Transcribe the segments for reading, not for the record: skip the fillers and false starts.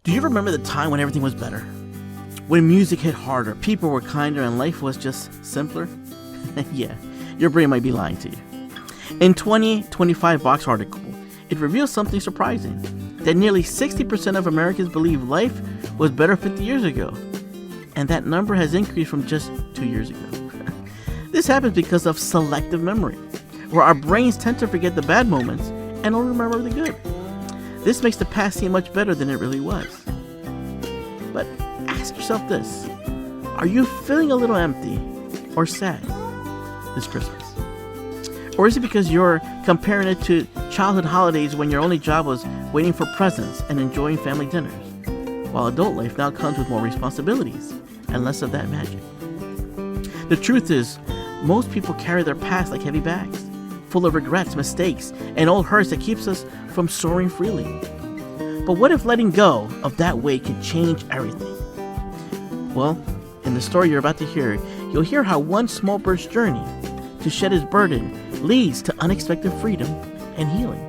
Do you remember the time when everything was better? When music hit harder, people were kinder, and life was just simpler? Yeah, your brain might be lying to you. In 2025 Vox article, it reveals something surprising, that nearly 60% of Americans believe life was better 50 years ago, and that number has increased from just 2 years ago. This happens because of selective memory, where our brains tend to forget the bad moments and only remember the good. This makes the past seem much better than it really was. But ask yourself this: are you feeling a little empty or sad this Christmas? Or is it because you're comparing it to childhood holidays when your only job was waiting for presents and enjoying family dinners, while adult life now comes with more responsibilities and less of that magic? The truth is, most people carry their past like heavy bags, full of regrets, mistakes, and old hurts that keeps us from soaring freely. But what if letting go of that weight could change everything? Well, in the story you're about to hear, you'll hear how one small bird's journey to shed his burden leads to unexpected freedom and healing.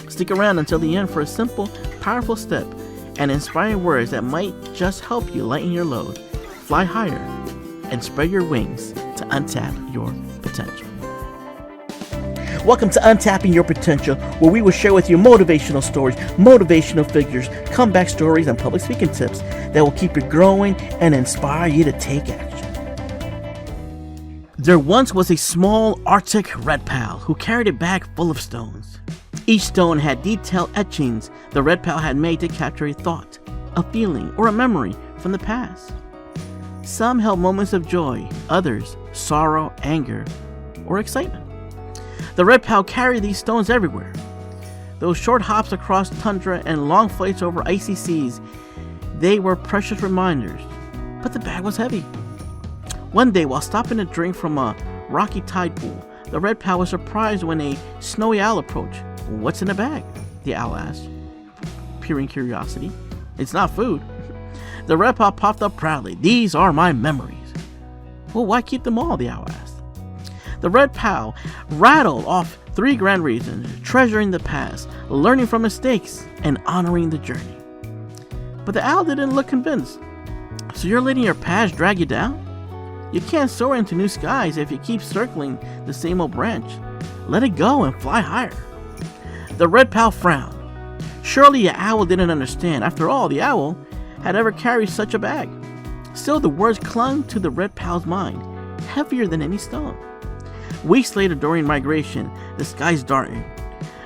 Stick around until the end for a simple, powerful step and inspiring words that might just help you lighten your load, fly higher, and spread your wings to untap your potential. Welcome to Untapping Your Potential, where we will share with you motivational stories, motivational figures, comeback stories, and public speaking tips that will keep you growing and inspire you to take action. There once was a small Arctic red pal who carried a bag full of stones. Each stone had detailed etchings the red pal had made to capture a thought, a feeling, or a memory from the past. Some held moments of joy, others sorrow, anger, or excitement. The red pal carried these stones everywhere. Those short hops across tundra and long flights over icy seas, they were precious reminders, but the bag was heavy. One day, while stopping to drink from a rocky tide pool, the red pal was surprised when a snowy owl approached. "What's in the bag?" the owl asked, peering curiosity. "It's not food." The red pal popped up proudly. "These are my memories." "Well, why keep them all?" the owl asked. The red pal rattled off 3 grand reasons: treasuring the past, learning from mistakes, and honoring the journey. But the owl didn't look convinced. "So you're letting your past drag you down? You can't soar into new skies if you keep circling the same old branch. Let it go and fly higher." The red pal frowned. Surely the owl didn't understand. After all, the owl had ever carried such a bag. Still, the words clung to the red pal's mind, heavier than any stone. Weeks later, during migration, the skies darkened.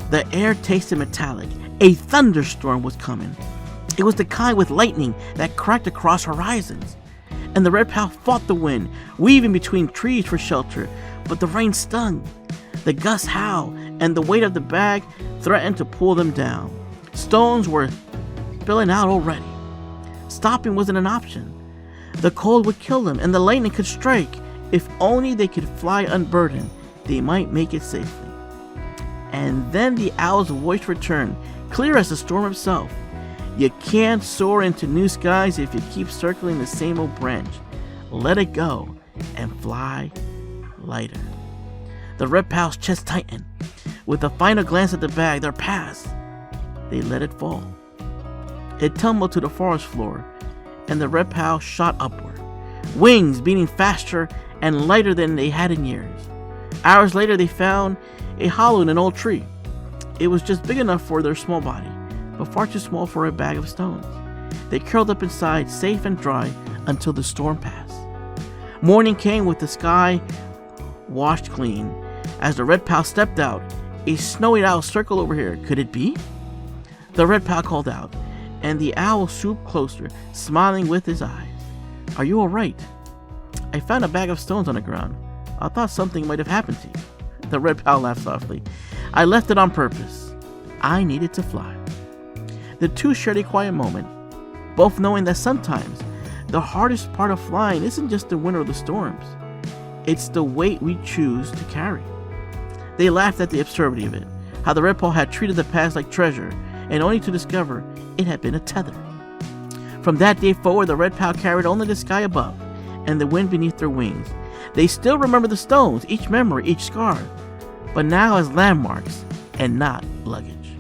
The air tasted metallic. A thunderstorm was coming. It was the kind with lightning that cracked across horizons. And the red pal fought the wind, weaving between trees for shelter, but the rain stung. The gusts howled, and the weight of the bag threatened to pull them down. Stones were spilling out already. Stopping wasn't an option. The cold would kill them, and the lightning could strike. If only they could fly unburdened, they might make it safely. And then the owl's voice returned, clear as the storm itself. "You can't soar into new skies if you keep circling the same old branch. Let it go and fly lighter." The red pal's chest tightened. With a final glance at the bag, their past, they let it fall. It tumbled to the forest floor, and the red pal shot upward, wings beating faster and lighter than they had in years. Hours later, they found a hollow in an old tree. It was just big enough for their small body, but far too small for a bag of stones. They curled up inside, safe and dry, until the storm passed. Morning came with the sky washed clean. As the red pal stepped out, a snowy owl circled over here. Could it be? The red pal called out, and the owl swooped closer, smiling with his eyes. "Are you all right?" "I found a bag of stones on the ground. I thought something might have happened to you." The red pal laughed softly. "I left it on purpose. I needed to fly." The two shared a quiet moment, both knowing that sometimes the hardest part of flying isn't just the wind or the storms. It's the weight we choose to carry. They laughed at the absurdity of it, how the red pal had treated the past like treasure, and only to discover it had been a tether. From that day forward, the red pal carried only the sky above and the wind beneath their wings. They still remember the stones, each memory, each scar, but now as landmarks and not luggage.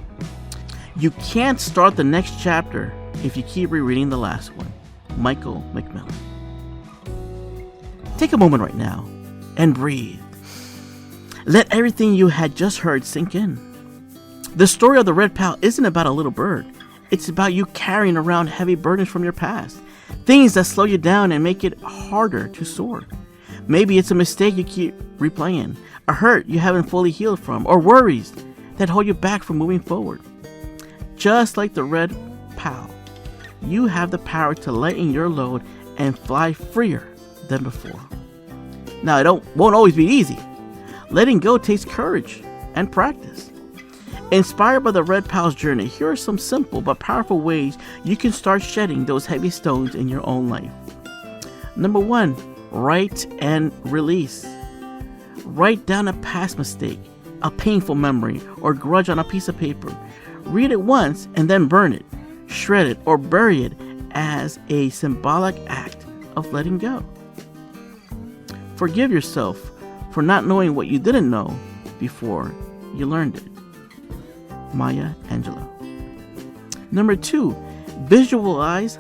You can't start the next chapter if you keep rereading the last one. Michael McMillan. Take a moment right now and breathe. Let everything you had just heard sink in. The story of the red pal isn't about a little bird. It's about you carrying around heavy burdens from your past. Things that slow you down and make it harder to soar. Maybe it's a mistake you keep replaying, a hurt you haven't fully healed from, or worries that hold you back from moving forward. Just like the red pal, you have the power to lighten your load and fly freer than before. Now, it won't always be easy. Letting go takes courage and practice. Inspired by the red pal's journey, here are some simple but powerful ways you can start shedding those heavy stones in your own life. Number 1, write and release. Write down a past mistake, a painful memory, or grudge on a piece of paper. Read it once and then burn it, shred it, or bury it as a symbolic act of letting go. Forgive yourself for not knowing what you didn't know before you learned it. Maya Angelou. Number 2, visualize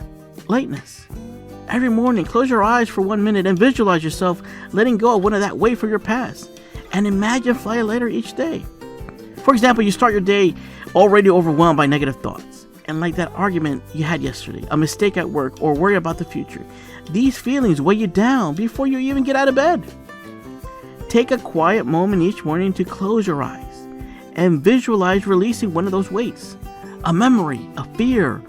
lightness. Every morning, close your eyes for 1 minute and visualize yourself letting go of one of that weight from your past. And imagine flying lighter each day. For example, you start your day already overwhelmed by negative thoughts. And like that argument you had yesterday, a mistake at work, or worry about the future. These feelings weigh you down before you even get out of bed. Take a quiet moment each morning to close your eyes and visualize releasing one of those weights, a memory, a fear,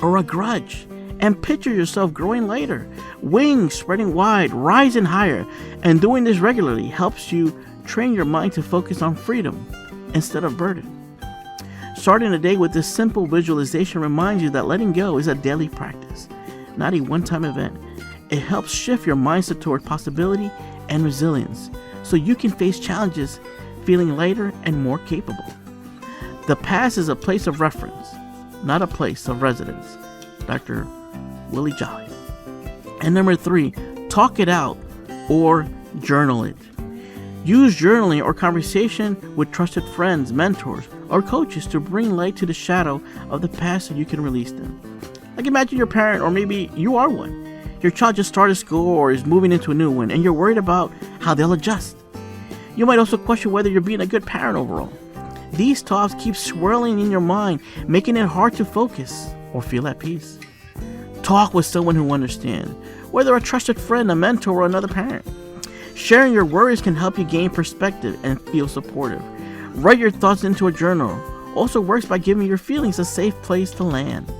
or a grudge, and picture yourself growing lighter, wings spreading wide, rising higher. And doing this regularly helps you train your mind to focus on freedom instead of burden. Starting a day with this simple visualization reminds you that letting go is a daily practice, not a one-time event. It helps shift your mindset toward possibility and resilience so you can face challenges feeling lighter and more capable. The past is a place of reference, not a place of residence. Dr. Willie Jolly. And number 3, talk it out or journal it. Use journaling or conversation with trusted friends, mentors, or coaches to bring light to the shadow of the past so you can release them. Like imagine your parent, or maybe you are one. Your child just started school or is moving into a new one, and you're worried about how they'll adjust. You might also question whether you're being a good parent overall. These thoughts keep swirling in your mind, making it hard to focus or feel at peace. Talk with someone who understands, whether a trusted friend, a mentor, or another parent. Sharing your worries can help you gain perspective and feel supportive. Write your thoughts into a journal. Also works by giving your feelings a safe place to land.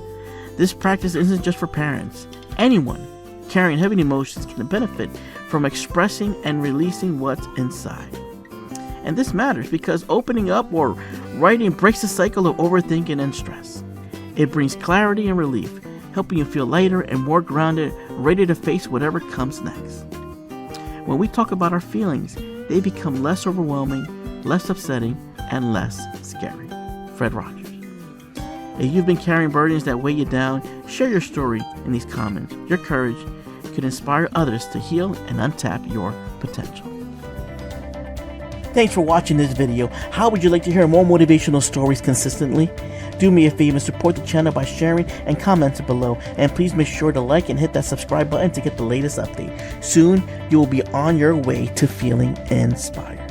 This practice isn't just for parents. Anyone carrying heavy emotions can benefit from expressing and releasing what's inside. And this matters because opening up or writing breaks the cycle of overthinking and stress. It brings clarity and relief, helping you feel lighter and more grounded, ready to face whatever comes next. When we talk about our feelings, they become less overwhelming, less upsetting, and less scary. Fred Rogers. If you've been carrying burdens that weigh you down, share your story in these comments. Your courage could inspire others to heal and untap your potential. Thanks for watching this video. How would you like to hear more motivational stories consistently? Do me a favor and support the channel by sharing and commenting below. And please make sure to like and hit that subscribe button to get the latest update. Soon, you will be on your way to feeling inspired.